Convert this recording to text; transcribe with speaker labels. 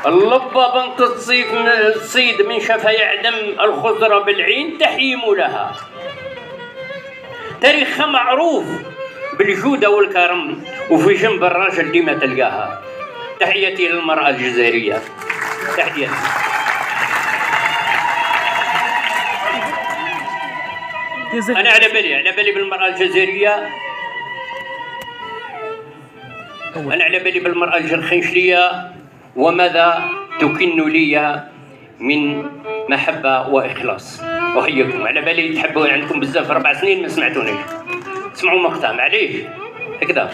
Speaker 1: اللبة بنت الصيد من شفا يعدم الخضرة بالعين تحيم لها. تاريخها معروف بالجودة والكرم، وفي جنب الراجل ديما تلقاها. تحياتي للمرأة الجزائرية، تحياتي. أنا على بالي بالمرأة الجزائرية، أنا على بالي بالمرأة الجرخنشلية وماذا تكن لي من محبة وإخلاص. أحييكم، على بالي تحبوا عندكم بزاف، 4 سنين ما سمعتونيش. اسمعوا مقطع معليش هكذا.